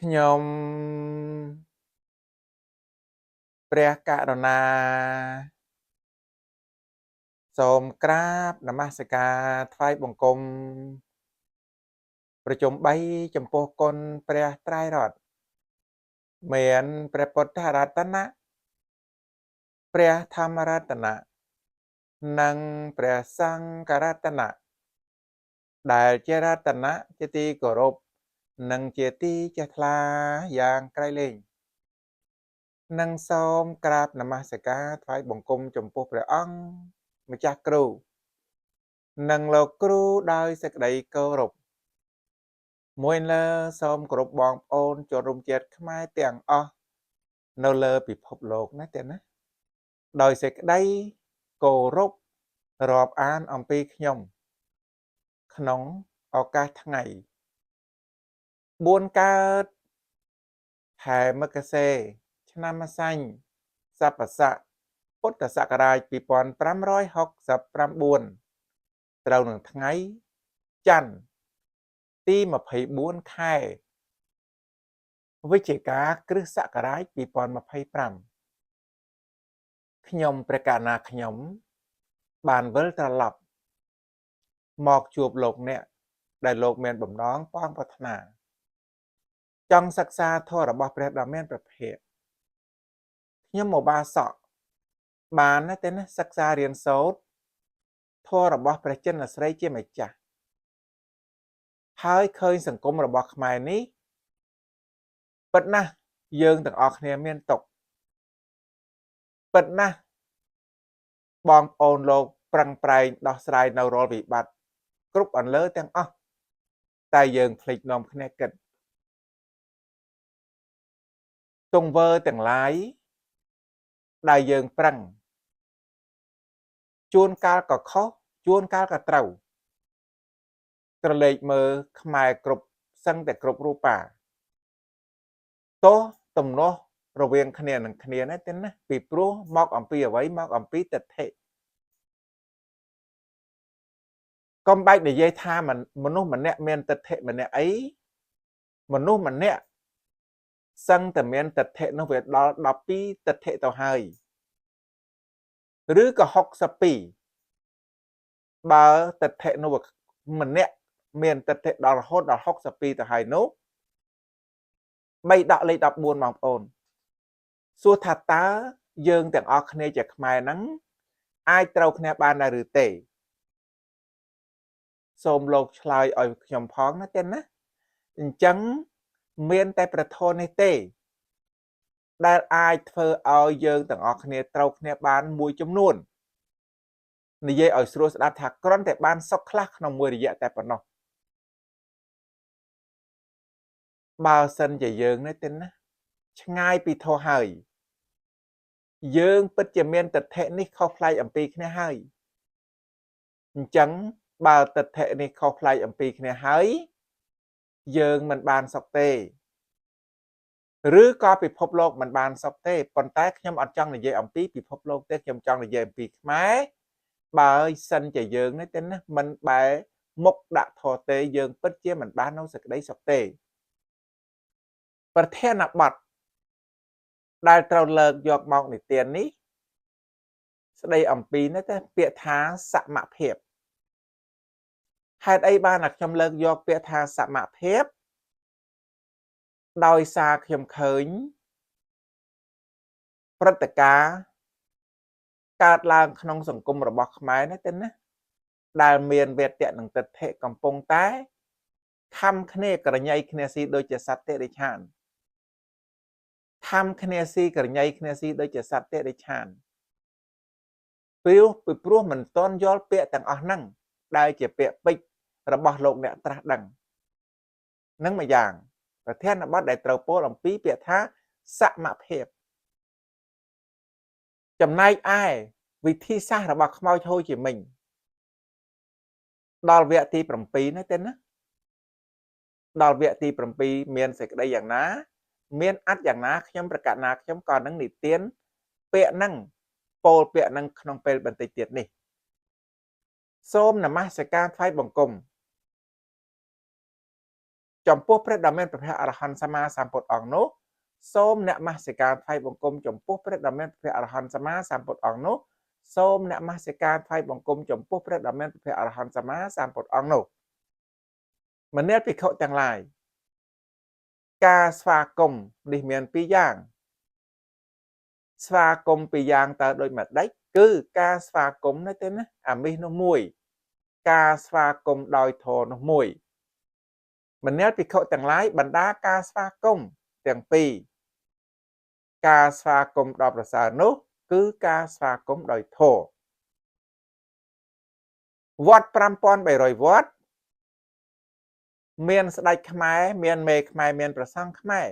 ខ្ញុំព្រះករុណាសូមក្រាបនមស្ការថ្វាយបង្គំប្រជុំ3ចំពោះគុណព្រះត្រៃរតន៍មានព្រះពុទ្ធរតនៈព្រះធម្មរតនៈនិងព្រះសង្ឃរតនៈដែលជារតនៈជាទីគោរពនិងជាទីជ្រះថ្លាយ៉ាងក្រៃលែងនិងសូមក្រាបនមស្ការថ្វាយបង្គំចំពោះព្រះអង្គម្ចាស់គ្រូនិងលោកគ្រូដោយសេចក្តីគោរពមួយលើសូមគោរពបងប្អូនជនរួមជាតិខ្មែរទាំងអស់នៅលើពិភពលោកណាទេណាដោយសេចក្តីគោរពរាប់អានអំពីខ្ញុំក្នុងឱកាសថ្ងៃ4កើតខែមករាឆ្នាំម្សាញ់ស័ព្ទស័កពុទ្ធសករាជ2569ត្រូវនឹងថ្ងៃច័ន្ទទី24ខែវិច្ឆិកាគ្រិស្តសករាជ2025ខ្ញុំព្រះករុណាខ្ញុំបានវិលត្រឡប់មកជួបលោកអ្នកដែលលោកមានបំណងប៉ងប្រាថ្នាចង់សិក្សាធម៌របស់ព្រះដ៏មានព្រះភ័ក្ត្រខ្ញុំមកបាសកបានតែណាសិក្សារៀនសូត្រធម៌របស់ព្រះចិនស្រីជាម្ចាស់ហើយឃើញសង្គមរបស់ខ្មែរនេះពិតណាស់យើងទាំងអស់គ្នាមានទុក្ខពិតណាស់បងប្អូនលោកប្រឹងប្រែងដោះស្រាយនៅរាល់វិបត្តិគ្រប់អន្លើទាំងអស់តែយើងភ្លេចនាំគ្នាគិតទង្វើទាំងឡាយដែលយើងប្រឹងជួនកាលក៏ខុសជួនកាលក៏ត្រូវក្រឡេកមើលខ្មែរគ្រប់សឹងតែគ្រប់រូបាទោះទំនាស់រវាងគ្នានឹងគ្នាណាទេណាពីព្រោះមកអំពីអ្វីមកអំពីទិដ្ឋិកុំបាច់និយាយថាមនុស្សម្នាក់មានទិដ្ឋិម្នាក់អីមនុស្សម្នាក់សឹងតែមានទិដ្ឋិនោះវាដល់12ទិដ្ឋិទៅហើយឬក៏62បើទិដ្ឋិនោះម្នាក់មានទិដ្ឋិដល់រហូតដល់62ទៅហើយនោះបីដកលេខ14បងប្អូនសួរថាតើយើងទាំងអស់គ្នាជាខ្មែរហ្នឹងអាចត្រូវគ្នាបានដែរឬទេសូមលោកឆ្លើយឲ្យខ្ញុំផងណាទេណាអញ្ចឹងមានតែប្រធននេះទេដែលអាចធ្វើឲ្យយើងទាំងអស់គ្នាត្រូវគ្នាបានមួយចំនួននិយាយឲ្យស្រួលស្ដាប់ថាគ្រាន់តែបានសុខខ្លះក្នុងមួយរយៈតែប៉ុណ្ណោះបើសិនជាយើងនេះទេណាឆ្ងាយពីធម៌ហើយយើងពិតជាមានទិដ្ឋិនេះខុសប្លែកអំពីគ្នាហើយអញ្ចឹងបើទិដ្ឋិនេះខុសប្លែកអំពីគ្នាហើយយើងមិនបានសុខទេឬក៏ពិភពលោកមិនបានសុខទេប៉ុន្តែខ្ញុំអត់ចង់និយាយអំពីពិភពលោកទេខ្ញុំចង់និយាយអំពីខ្មែរបើសិនជាយើងនេះទេណាមិនបែរមុខដាក់ធរទេយើងពិតជាមិនបាននៅសេចក្តីសុខទេប្រធានបទដែលត្រូវលើកយកមកនិទាននេះស្ដីអំពីនេះទេពាក្យថាសមភាពហេតុអីបានខ្ញុំលើកយកពាក្យថាសមភាពដោយសារខ្ញុំឃើញព្រឹត្តិការណ៍កើតឡើងក្នុងសង្គមរបស់ខ្មែរនេះទេណាដែលមានវេទៈនិងទិដ្ឋិកំពុងតែខំគ្នាក្រញ៉ៃគ្នាស៊ីដូចជាសត្វតិរិឆានខំគ្នាស៊ីក្រញ៉ៃគ្នាស៊ីដូចជាសត្វតិរិឆានពីព្រោះមិនទាន់យល់ពាក្យទាំងអស់ហ្នឹងដែលជាពាក្យពេចន៍របស់លោកអ្នកត្រាស់ដឹងនឹងមួយយ៉ាងប្រធានបទដែលត្រូវពោលអំពីពាក្យថាសមភាពចំណែកឯវិធីសាស្ត្ររបស់ខ្មោចហូជីមិញដល់វគ្គទី7នេះទេណាដល់វគ្គទី7មានសេចក្តីយ៉ាងណាមានអត្ថយ៉ាងណាខ្ញុំប្រកាសណាខ្ញុំក៏នឹងនិទានពាក្យហ្នឹងពោលពាក្យហ្នឹងក្នុងពេលបន្តិចទៀតនេះសូមនមស្ការថ្វាយបង្គំ ចំពោះព្រះដ៏មានព្រះភ័ក្ត្រអរហន្តសម្មាសម្ពុទ្ធអង្គនោះសូមអ្នកមហសិការថ្វាយបង្គំចំពោះព្រះដ៏មានព្រះភ័ក្ត្រអរហន្តសម្មាសម្ពុទ្ធអង្គនោះសូមអ្នកមហសិការថ្វាយបង្គំចំពោះព្រះដ៏មានព្រះភ័ក្ត្រអរហន្តសម្មាសម្ពុទ្ធអង្គនោះមនាលភិក្ខុទាំងឡាយការស្វាគមន៍នេះមានពីរយ៉ាងស្វាគមន៍ពីរយ៉ាងតើដូចម្ដេចគឺការស្វាគមន៍នេះទេណាអាមិសនោះមួយការស្វាគមន៍ដោយធម៌នោះមួយមនាលភិក្ខុទាំងឡាយបណ្ដាការស្វាគមន៍ទាំងពីរការស្វាគមន៍ដ៏ប្រសើរនោះគឺការស្វាគមន៍ដោយធម៌វត្ត5300វត្តមានស្ដេចខ្មែរមានមេខ្មែរមានព្រះសង្ឃខ្មែរ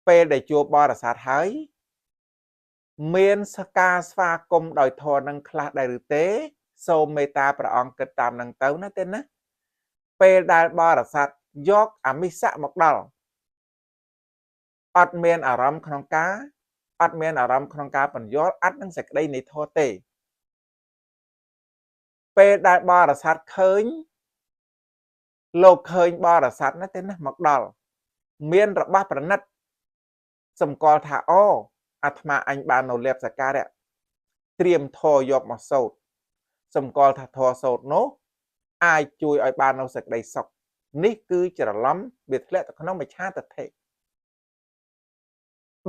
ពេលដែលជួបបរិស័ទហើយមានសការស្វាគមន៍ដោយធម៌នឹងខ្លះដែរឬទេសូមមេត្តាព្រះអង្គគិតតាមនឹងទៅណាទេណាពេលដែលបរិស័ទយកអមិសៈមកដល់អត់មានអារម្មណ៍ក្នុងការបញ្យល់អត់នឹងសេចក្តីនៃធម៌ទេពេលដែលបរិស័ទឃើញលោកឃើញបរិស័ទណាទេណាមកដល់មានរបស់ប្រណិតសម្គាល់ថាអូអាត្មាអញបាននៅលៀបសក្ការៈត្រៀមធរយកមកសូត្រសម្គាល់ថាធរសូត្រនោះអាចជួយឲ្យបាននៅសេចក្តីសុខនេះគឺច្រឡំវាធ្លាក់ទៅក្នុងមិច្ឆាទិដ្ឋិ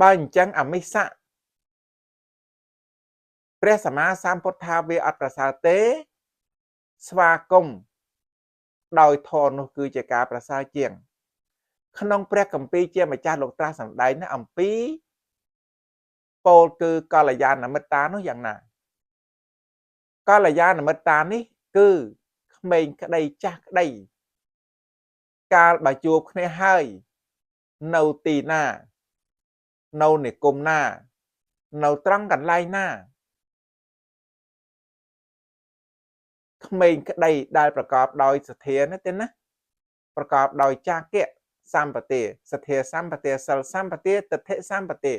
បើអញ្ចឹងអមិសៈព្រះសម្មាសម្ពុទ្ធថាវាអត់ប្រសើរទេស្វាគមន៍ដោយធម៌នោះគឺជាការប្រសើរជាងក្នុងព្រះគម្ពីរជាម្ចាស់លោកត្រាស់សម្ដែងណាអំពីពោលគឺកល្យាណមិត្តានោះយ៉ាងណាកល្យាណមិត្តានេះគឺក្មេងក្តីចាស់ក្តីកាលបើជួបគ្នាហើយនៅទីណានៅនិគមណានៅត្រង់កន្លែងណាក្មេងក្តីដែលប្រកបដោយសទ្ធាណាទេណាប្រកបដោយចាគៈសម្បទាសទ្ធាសម្បទាសិលសម្បទាទិដ្ឋិសម្បទា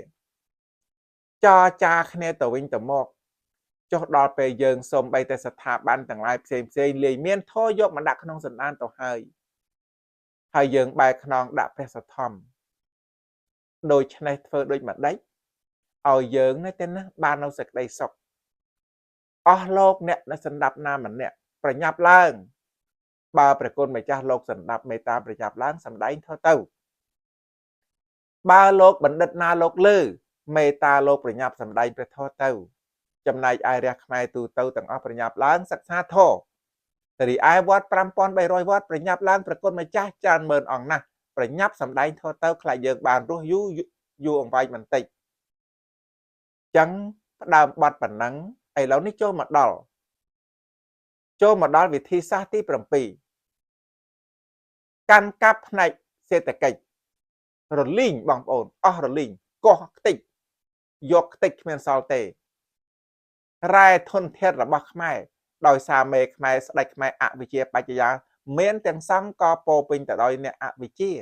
ចរចាគ្នាទៅវិញទៅមកចុះដល់ពេលយើងសូមបីតែស្ថាប័នទាំងឡាយផ្សេងលាយមានធរយកមកដាក់ក្នុងសន្តានទៅហើយយើងបែរខ្នងដាក់ព្រះសទ្ធំដូច្នេះធ្វើដូចម្ដេចឲ្យយើងនេះទេណាបាននៅសេចក្តីសុខអស់លោកអ្នកនៅសន្តាប់ណាម្នាក់ប្រញាប់ឡើងបើព្រះគុណម្ចាស់លោកសន្តាប់មេត្តាប្រញាប់ឡើងសម្ដែងធោះទៅបើលោកបណ្ឌិតណាលោកលើមេត្តាលោកប្រញាប់សម្ដែងព្រះធម៌ទៅចំណែកឯរះខ្មែរទូទៅទាំងអស់ប្រញាប់ឡើងសិក្សាធម៌រីឯវត្ត5300វត្តប្រញាប់ឡើងព្រះគុណម្ចាស់ច្រើនម៉ឺនអង្គណាស់ប្រញាប់សម្ដែងធម៌ទៅខ្លាចយើងបានរស់យូរអង្វែងបន្តិចចឹងផ្ដើមបត់ប៉ុណ្ណឹងឥឡូវនេះចូលមកដល់វិធីសាស្ត្រទី7កាន់កាប់ផ្នែកសេដ្ឋកិច្ចរលីងបងប្អូនអស់រលីងកោះខ្ទេចយកខ្ទេចគ្មានសល់ទេរ៉ែធនធានរបស់ខ្មែរដោយសារមេខ្មែរស្ដេចខ្មែរអវិជ្ជាបច្ចយាមានទាំងសង្ឃក៏ពោពេញទៅដោយអ្នកអវិជ្ជា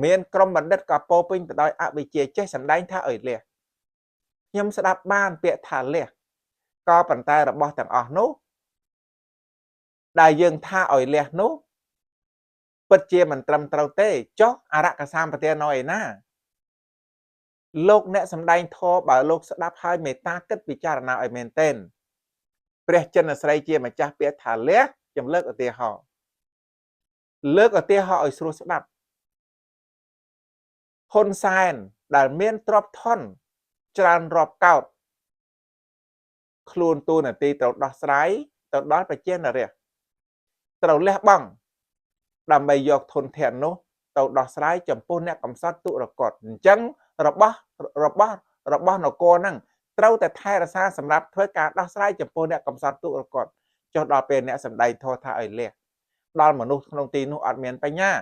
មានក្រុមបណ្ឌិតក៏ពោពេញទៅដោយអវិជ្ជាចេះសម្ដែងថាអើយលះខ្ញុំស្ដាប់បានពាក្យថាលះក៏ប៉ុន្តែរបស់ទាំងអស់នោះដែលយើងថាឲ្យលះនោះពិតជាមិនត្រឹមត្រូវទេចុះអរកសម្បទានៅឯណាលោកអ្នកសម្ដែងធម៌បើលោកស្ដាប់ហើយមេត្តាគិតពិចារណាឲ្យមែនទែនព្រះចិនស្រីជាម្ចាស់ពាក្យថាលះខ្ញុំលើកឧទាហរណ៍ឲ្យស្រួលស្ដាប់ហ៊ុនសែនដែលមានទ្រព្យធនច្រើនរាប់កោដខ្លួនទូនាទីត្រូវដោះស្រាយទៅដល់ប្រជានរាស្ត្រត្រូវលះបង់ដើម្បីយកធនធាននោះទៅដោះស្រាយចំពោះអ្នកកំសត់ទុរគតអញ្ចឹងរបស់នគរហ្នឹងត្រូវតែថែរក្សាសម្រាប់ធ្វើការដោះស្រាយចំពោះអ្នកកំសត់ទុរគតចុះដល់ពេលអ្នកសម្ដែងធម៌ថាឲ្យលះដល់មនុស្សក្នុងទីនោះអត់មានបញ្ញា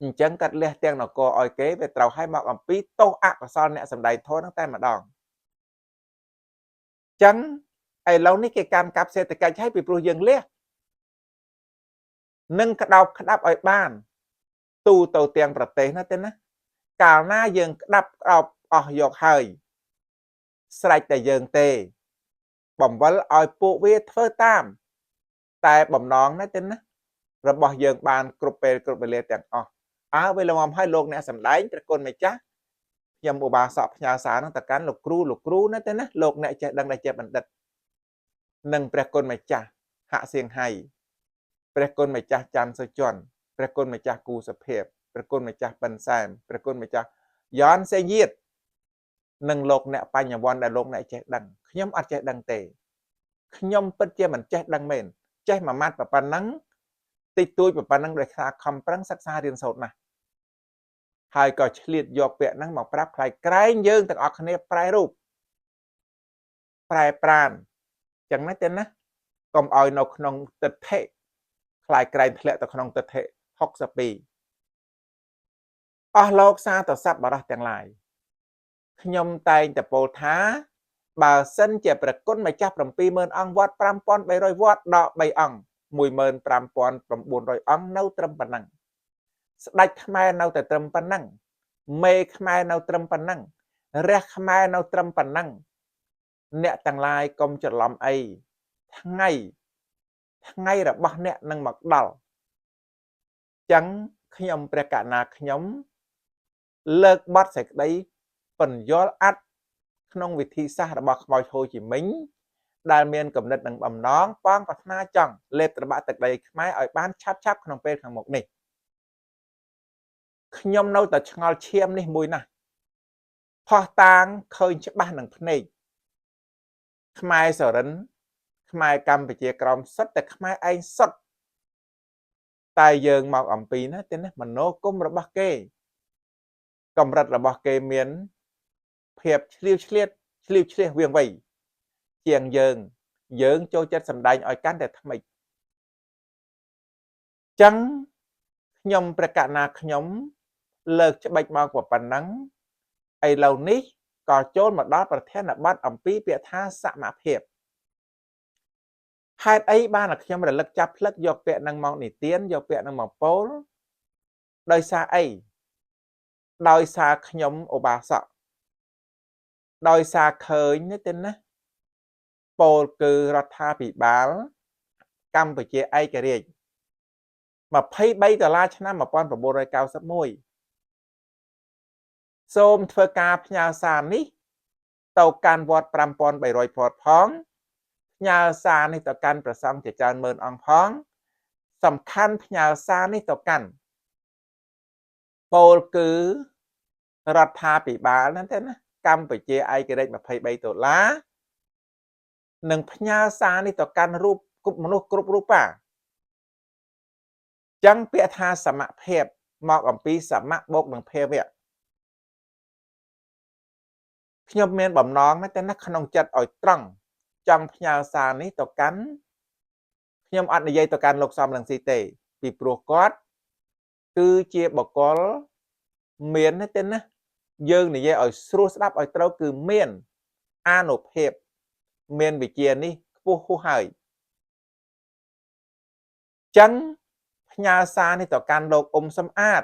អញ្ចឹងកាត់លះទាំងនគរឲ្យគេវាត្រូវឲ្យមកអំពីទោសអកុសលអ្នកសម្ដែងធម៌ហ្នឹងតែម្ដងអញ្ចឹងឥឡូវនេះគេកាន់កាប់សេដ្ឋកិច្ចឲ្យពីព្រោះយើងលះនឹងក្តោបក្តាប់ឲ្យបានទូទៅទាំងប្រទេសណាទេណាកាលណាយើងក្តាប់ក្តោបអស់យកហើយស្រេចតែយើងទេបំវិលឲ្យពួកវាធ្វើតាមតែបំណងណាទេណា របស់យើងបានគ្រប់ពេលគ្រប់វេលាទាំងអស់ពេលល្មមឲ្យលោកអ្នកសម្ដែងព្រះគុណម្ចាស់ខ្ញុំឧបាសកផ្ញើសារនឹងទៅកាន់លោកគ្រូណាទៅណាលោកអ្នកចេះដឹងដែលជាបណ្ឌិតនិងព្រះគុណម្ចាស់ហាក់សៀងហៃព្រះគុណម្ចាស់ច័ន្ទសុជនព្រះគុណម្ចាស់គូសុភាពព្រះគុណម្ចាស់ប៉ិនសែមព្រះគុណម្ចាស់យ៉នសេងយាតនិងលោកអ្នកបញ្ញវន្តដែលលោកអ្នកចេះដឹងខ្ញុំអត់ចេះដឹងទេខ្ញុំពិតជាមិនចេះដឹងមែនចេះមួយម៉ាត់ប៉ុណ្ណឹងតិចតួចប៉ុណ្ណឹងដោយសារខំប្រឹងសិក្សារៀនសូត្រណាស់ហើយក៏ឆ្លៀតយកពាក្យហ្នឹងមកប្រាប់ខ្លាយក្រែងយើងទាំងអស់គ្នាប្រែរូបប្រែប្រានចឹងណាទេណាកុំឲ្យនៅក្នុងទិដ្ឋិខ្លាយក្រែងធ្លាក់ទៅក្នុងទិដ្ឋិ62អស់លោកសាទស័ព្ទបរោះទាំងឡាយខ្ញុំតែងតែពោលថាបើសិនជាប្រគុណម្ចាស់ 70000 អង្គវត្ត 5300 វត្តដក 3 អង្គ 15900 អង្គនៅត្រឹមប៉ុណ្ណឹងស្ដេចខ្មែរនៅតែត្រឹមប៉ុណ្ណឹងមេខ្មែរនៅត្រឹមប៉ុណ្ណឹងរះខ្មែរនៅត្រឹមប៉ុណ្ណឹងអ្នកទាំងឡាយកុំច្រឡំអីថ្ងៃរបស់អ្នកនឹងមកដល់ចឹងខ្ញុំព្រះករុណាខ្ញុំលើកបទសេចក្តីពន្យល់អត្ថក្នុងវិធីសាស្ត្ររបស់ខ្មោចហូជីមិញដែលមានគំនិតនិងបំណងប៉ងប្រាថ្នាចង់លេបត្របាក់ទឹកដីខ្មែរឲ្យបានឆាប់ក្នុងពេលខាងមុខនេះខ្ញុំនៅតែឆ្ងល់ឈាមនេះមួយណាស់ផោះតាងឃើញច្បាស់នឹងភ្នែកខ្មែរសរិនខ្មែរកម្ពុជាក្រមសុទ្ធតែខ្មែរឯងសុទ្ធតែយើងមកអំពីណាទេណាមនោគមរបស់គេកម្រិតរបស់គេមានភាពឆ្លៀវឆ្លៀសវាងវៃជាងយើងចូលចិត្តសម្ដែងឲ្យកាន់តែថ្មីចឹងខ្ញុំព្រះករុណាខ្ញុំលើកច្បិចមកប៉ុណ្ណឹងឥឡូវនេះក៏ចូលមកដល់ប្រធានបទអំពីពាក្យថាសមភាពហេតុអីបានតែខ្ញុំរលឹកចាប់ផ្លឹកយកពាក្យនឹងមកនិទានយកពាក្យនឹងមកពោលដោយសារអីដោយសារខ្ញុំឧបាសកដោយសារឃើញនេះទេណាពោលគឺរដ្ឋាភិបាលកម្ពុជាឯករាជ្យ$23ឆ្នាំ1991សូមធ្វើការផ្ញើសារនេះទៅកាន់វត្ត 5300 វត្តផងផ្ញើសារនេះទៅកាន់ព្រះសង្ឃជាច្រើនម៉ឺនអង្គផងសំខាន់ផ្ញើសារនេះទៅកាន់ពោលគឺរដ្ឋាភិបាលហ្នឹងទេណាកម្ពុជាឯករាជ្យ$23និងផ្ញើសារនេះទៅកាន់រូបមនុស្សគ្រប់រូបចឹងពាក្យថាសមភាពមកអំពីសមបូកនឹងភាវៈខ្ញុំមានបំណងណាតែណាក្នុងចិត្តឲ្យត្រង់ចង់ផ្ញើសារនេះទៅកាន់ខ្ញុំអត់និយាយទៅកាន់លោកសំរងស៊ីទេពីព្រោះគាត់គឺជាបុគ្គលមានទេណាយើងនិយាយឲ្យស្រួលស្ដាប់ឲ្យត្រូវគឺមានអានុភាពមានវិជ្ជានេះខ្ពស់ហួសហើយចឹងផ្ញើសារនេះទៅកាន់លោកអ៊ុំសំអាត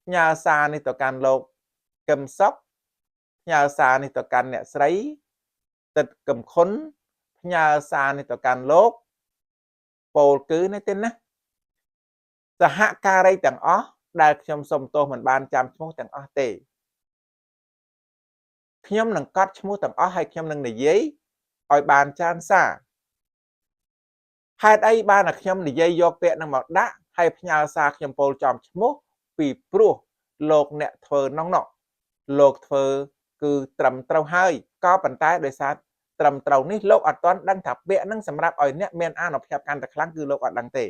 ផ្ញើសារនេះទៅកាន់លោកកឹមសុខផ្ញើសារនេះទៅកាន់អ្នកស្រីទឹកកឹមខុនផ្ញើសារនេះទៅកាន់លោកពោលគឺនេះទេណាសហការីទាំងអស់ដែលខ្ញុំសុំទោសមិនបានចាំឈ្មោះទាំងអស់ទេខ្ញុំនឹងកត់ឈ្មោះទាំងអស់ហើយខ្ញុំនឹងនិយាយឲ្យបានច្រើនសារហេតុអីបានតែខ្ញុំនិយាយយកពាក្យនឹងមកដាក់ហើយផ្ញើសារខ្ញុំពោលចំឈ្មោះពីព្រោះលោកអ្នកធ្វើនោះលោកធ្វើគឺត្រឹមត្រូវហើយក៏ប៉ុន្តែដោយសារត្រឹមត្រូវនេះលោកអត់ទាន់ដឹងថាពាក្យហ្នឹងសម្រាប់ឲ្យអ្នកមានអានុភាពកាន់តែខ្លាំងគឺលោកអត់ដឹងទេ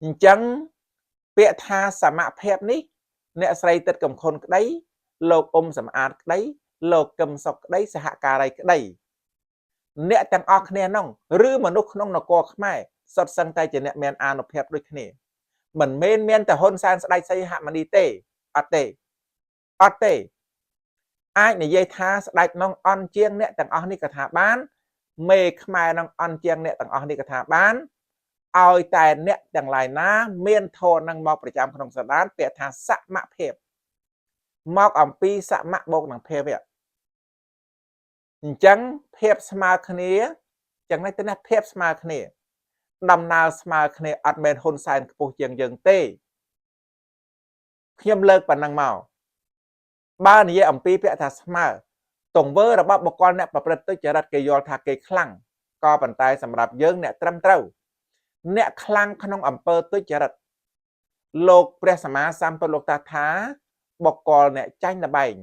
អញ្ចឹងពាក្យថាសមភាពនេះអ្នកស្រីទឹកកំខុនក្តីលោកអ៊ុំសំអាតក្តីលោកកឹមសុខក្តីសហការីក្តីអ្នកទាំងអស់គ្នានោះឬមនុស្សក្នុងនគរខ្មែរសុទ្ធសឹងតែជាអ្នកមានអានុភាពដូចគ្នាមិនមែនមានតែហ៊ុនសែនស្ដេចសីហមុនីទេអត់ទេអាចនិយាយថាស្ដេចនោះអន់ជាងអ្នកទាំងអស់នេះក៏ថាបានមេខ្មែរនោះអន់ជាងអ្នកទាំងអស់នេះក៏ថាបានឲ្យតែអ្នកទាំងឡាយណាមានធម៌នឹងមកប្រចាំក្នុងសន្តានពាក្យថាសមភាពមកអំពីសមបូកនឹងភាវៈអញ្ចឹងភាពស្មើគ្នាចឹងនេះទៅណាភាពស្មើគ្នា ដំណើរស្មើគ្នាអត់មែនហ៊ុនសែនខ្ពស់ជាងយើងទេខ្ញុំលើកប៉ុណ្ណឹងមកបើនិយាយអំពីពាក្យថាស្មើទង្វើរបស់បុគ្គលអ្នកប្រព្រឹត្តទុច្ចរិតគេយល់ថាគេខ្លាំងក៏ប៉ុន្តែសម្រាប់យើងអ្នកត្រឹមត្រូវអ្នកខ្លាំងក្នុងអំពើទុច្ចរិតលោកព្រះសម្មាសម្ពុទ្ធលោកតាថាបុគ្គលអ្នកចាញ់ល្បែង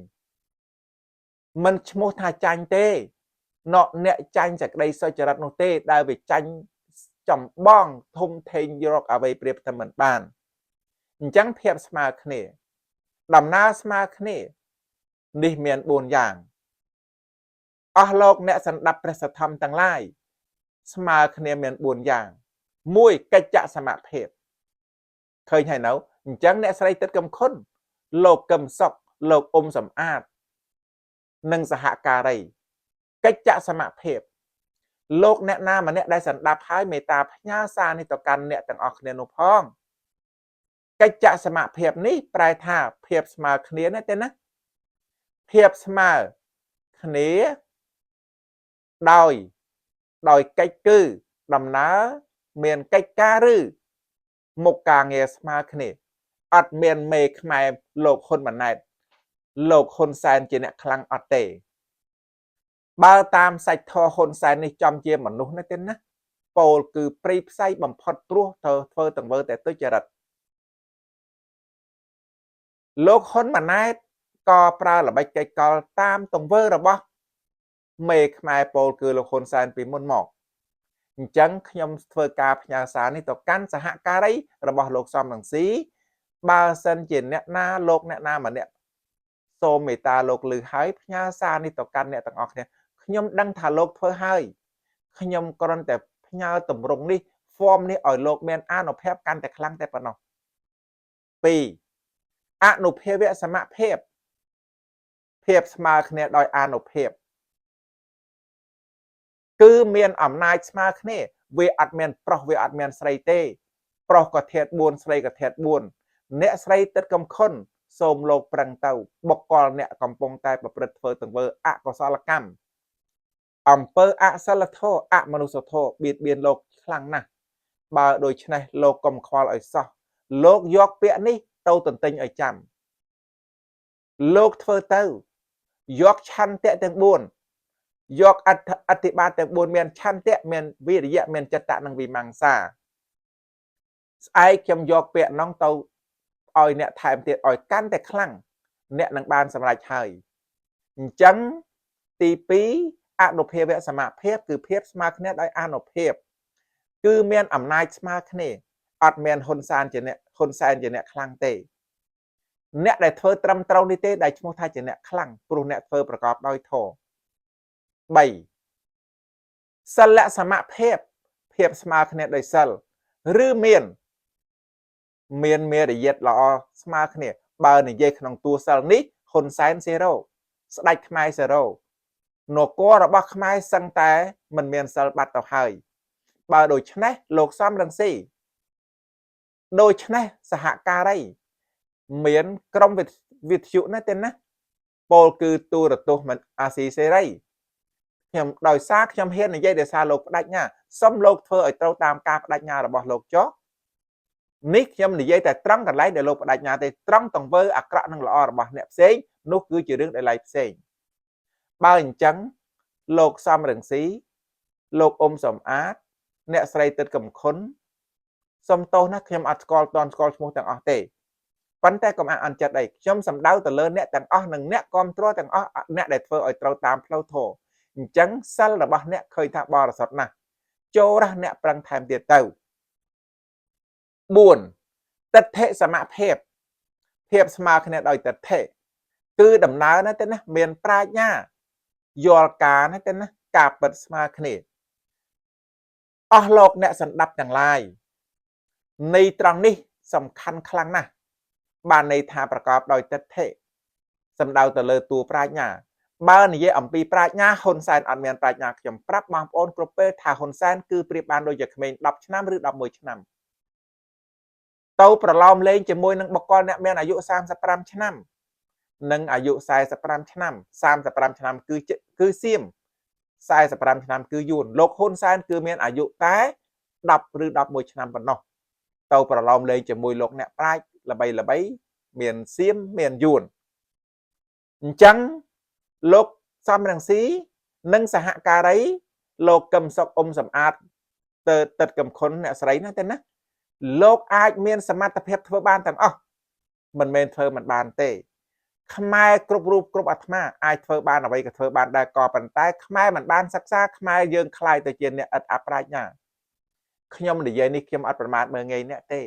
មិនឈ្មោះថាចាញ់ទេអ្នកចាញ់សេចក្តីសុចរិតនោះទេដែលវាចាញ់ចម្បងធំធេងយកអ្វីប្រៀបតែមិនបានអញ្ចឹងភាពស្មើគ្នាដំណើរស្មើគ្នានេះមាន4យ៉ាងអស់លោកអ្នកសន្តាប់ព្រះសទ្ធំទាំងឡាយស្មើគ្នាមាន4យ៉ាង1កិច្ចសមភាពឃើញហើយនៅអញ្ចឹងអ្នកស្រីទឹកកំខុនលោកកឹមសុខលោកអ៊ុំសំអាតនិងសហការីកិច្ចសមភាពលោកអ្នកណាម្នាក់ដែលសន្តាប់ហើយមេត្តាផ្ញើសារនេះទៅកាន់អ្នកទាំងអស់គ្នានោះផងកិច្ចសមភាពនេះប្រែថាភាពស្មើគ្នាណាទេណាភាពស្មើគ្នាដោយកិច្ចគឺដំណើរមានកិច្ចការឬមុខការងារស្មើគ្នាអត់មានមេខ្មែរលោកហ៊ុនម៉ាណែតលោកហ៊ុនសែនជាអ្នកខ្លាំងអត់ទេបើតាមសាច់ធរហ៊ុនសែននេះចំជាមនុស្សណាទេណាពោលគឺព្រៃផ្សៃបំផុតព្រោះធ្វើទង្វើតែទុច្ចរិតលោកហ៊ុនម៉ាណែតក៏ប្រើល្បិចកិច្ចកលតាមទង្វើរបស់មេខ្មែរពោលគឺលោកហ៊ុនសែនពីមុនមកអញ្ចឹងខ្ញុំធ្វើការផ្ញើសារនេះទៅកាន់សហការីរបស់លោកសំរងស៊ីបើសិនជាអ្នកណាលោកអ្នកណាម្នាក់សូមមេត្តាលោកលឺហើយផ្ញើសារនេះទៅកាន់អ្នកទាំងអស់គ្នាខ្ញុំដឹងថាលោកធ្វើហើយខ្ញុំគ្រាន់តែផ្ញើតម្រង់នេះ form នេះឲ្យលោកមានអានុភាពកាន់តែខ្លាំងតែប៉ុណ្ណោះ2អនុភាវៈសមភាពភាពស្មើគ្នាដោយអនុភាពគឺមានអំណាចស្មើគ្នាវាអត់មានប្រុសវាអត់មានស្រីទេប្រុសក៏ធាតុ4ស្រីក៏ធាតុ4អ្នកស្រីទឹកកំខុនសូមលោកប្រឹងទៅបុគ្គលអ្នកកំពុងតែប្រព្រឹត្តធ្វើទង្វើអកុសលកម្មអំពើអសិលធម៌អមនុស្សធម៌បៀតបៀនលោកខ្លាំងណាស់បើដូច្នេះលោកកុំខ្វល់ឲ្យសោះលោកយកពាក្យនេះទៅទន្ទិញឲ្យចាំលោកធ្វើទៅយកឆន្ទៈទាំង4យកអធិបាតទាំង4មានឆន្ទៈមានវិរិយៈមានចិត្តនិងវិមង្សាស្អែកខ្ញុំយកពាក្យនោះទៅឲ្យអ្នកថែមទៀតឲ្យកាន់តែខ្លាំងអ្នកនឹងបានសម្រេចហើយអញ្ចឹងទី2អនុភាវៈសមភាពគឺភាពស្មើគ្នាដោយអនុភាពគឺមានអំណាចស្មើគ្នាអត់មានហ៊ុនសែនជាអ្នកខ្លាំងទេអ្នកដែលធ្វើត្រឹមត្រូវនេះទេដែលឈ្មោះថាជាអ្នកខ្លាំងព្រោះអ្នកធ្វើប្រកបដោយធម៌3សិលសមភាពភាពស្មើគ្នាដោយសិលឬមានមេរយាទល្អស្មើគ្នាបើនិយាយក្នុងតួសិលនេះហ៊ុនសែន0ស្ដេចខ្មែរ0នគររបស់ខ្មែរសឹងតែមិនមានសិលបាត់ទៅហើយបើដូច្នេះលោកសំរងស៊ីដូច្នេះសហការីមានក្រុមវិទ្យុណាទេណាពោលគឺទូរទស្សន៍មិនអាស៊ីសេរីខ្ញុំដោយសារខ្ញុំហ៊ាននិយាយដោយសារលោកបដិញ្ញាសូមលោកធ្វើឲ្យត្រូវតាមការបដិញ្ញារបស់លោកចុះនេះខ្ញុំនិយាយតែត្រង់កន្លែងដែលលោកបដិញ្ញាទេត្រង់ទង្វើអាក្រក់និងល្អរបស់អ្នកផ្សេងនោះគឺជារឿងដែលឡៃផ្សេងបើអញ្ចឹងលោកសំរងស៊ីលោកអ៊ុំសំអាតអ្នកស្រីទឹកកំខុនសុំទោសណាខ្ញុំអត់ស្គាល់ឈ្មោះទាំងអស់ទេប៉ុន្តែកុំអន់ចិត្តអីខ្ញុំសំដៅទៅលើអ្នកទាំងអស់និងអ្នកគ្រប់គ្រងទាំងអស់អ្នកដែលធ្វើឲ្យត្រូវតាមផ្លូវធម៌អញ្ចឹងសិលរបស់អ្នកឃើញថាបរិសុទ្ធណាស់ចូលរះអ្នកប្រឹងថែមទៀតទៅ4ទិដ្ឋិសមភាពភាពស្មើគ្នាដោយទិដ្ឋិគឺដំណើរណាទេណាមានប្រាជ្ញាយល់ការណាទេណាការពិតស្មើគ្នាអស់លោកអ្នកសន្តាប់ទាំងឡាយនៃត្រង់នេះសំខាន់ខ្លាំងណាស់បានន័យថាប្រកបដោយទិដ្ឋិសំដៅទៅលើតួប្រាជ្ញាបើនិយាយអំពីប្រាជ្ញាហ៊ុនសែនអត់មានប្រាជ្ញាខ្ញុំប្រាប់បងប្អូនគ្រប់ពេលថាហ៊ុនសែនគឺប្រៀបបានដូចជាក្មេង10ឆ្នាំឬ11ឆ្នាំទៅប្រឡោមលេងជាមួយនឹងបុគ្គលអ្នកមានអាយុ35ឆ្នាំនិងអាយុ45ឆ្នាំ35ឆ្នាំគឺសៀម45ឆ្នាំគឺយួនលោកហ៊ុនសែនគឺមានអាយុតែ đập rư đập mùi năm phần nọ tàu bà lòng lên cho mùi lục nẹ prai là bay miền xiêm miền dùn chẳng lục xăm đằng xí nâng xã hạ ca đấy lục cầm sọc sầm ạt tật cầm khốn nẹ sấy nó tên á lục ai miền sầm ạt tập hiệp thưa ban tầng mình men thơ mình bàn tệ Khmer cướp rụp cướp ắt ma ai thơ ban ở đây cái thơ ban đại cò bàn tay Khmer mình ban sắc xa Khmer dương khai từ trên nè ắt áp ra nha nhom để dây ní nhom ắtประมาณเมื่อไงเนี่ยเต้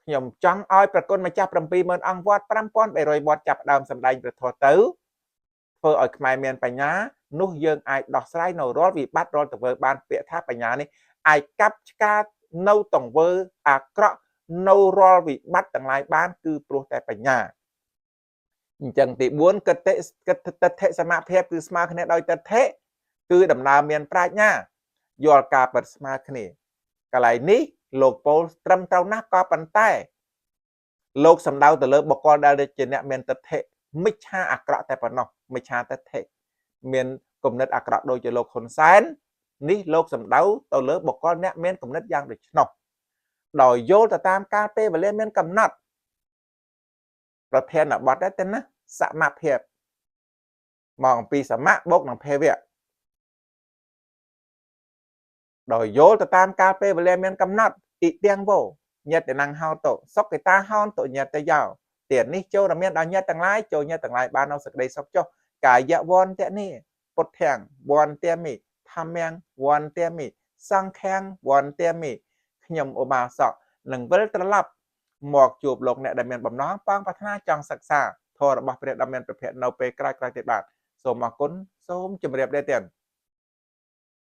nhom ចង់ឲ្យប្រគុណម្ចាស់70000អង្គវត្ត5300វត្តចាប់ដើមសម្ដែងប្រធទៅធ្វើឲ្យខ្មែរមានបញ្ញានោះយើងអាចដោះស្រាយនៅរាល់វិបត្តិរាល់ទង្វើបានពាក្យថាបញ្ញានេះអាចកាប់ឆ្កានៅទង្វើអាក្រក់នៅរាល់វិបត្តិទាំងឡាយបានគឺព្រោះតែបញ្ញាអញ្ចឹងទី4កិត្តិសមាភិបគឺស្មើគ្នាដោយទិដ្ឋិគឺដំណើរមានប្រាជ្ញាយល់ការពិតស្មើគ្នាកន្លែងនេះលោកពោលត្រឹមត្រូវណាស់ក៏ប៉ុន្តែលោកសំដៅទៅលើបុគ្គលដែលជាអ្នកមានទិដ្ឋិមិច្ឆាអាក្រក់តែប៉ុណ្ណោះមិច្ឆាទិដ្ឋិមានគំនិតអាក្រក់ដូចជាលោកហ៊ុនសែននេះលោកសំដៅទៅលើបុគ្គលអ្នកមានគំនិតយ៉ាងដូច្នោះដោយយល់ទៅតាមការពេលវេលាមានកំណត់ប្រធានបទដែរទេណាសមភាពមកអំពីសមៈបូកនឹងភេវៈដោយយល់ទៅតាមការពេលវេលាមានកំណត់អ៊ីទាំងវោញាតិនឹងហៅទៅសុខេតាហោនទៅញាតិយោទៀតនេះចូលរមានដល់ញាតិទាំងឡាយចូលញាតិទាំងឡាយបាននៅសេចក្តីសុខចុះកាយវ័នតនេះពុទ្ធាំងវ័នតមិធម្មំវ័នតមិសង្ឃាំងវ័នតមិខ្ញុំឧបាសកនឹងវិលត្រឡប់មកជួបលោកអ្នកដែលមានបំណងប៉ងប្រាថ្នាចង់សិក្សាធម៌របស់ព្រះដ៏មានព្រះភ័ក្ត្រនៅពេលក្រោយៗទៀតបាទសូមអរគុណសូមជម្រាបលាទៀត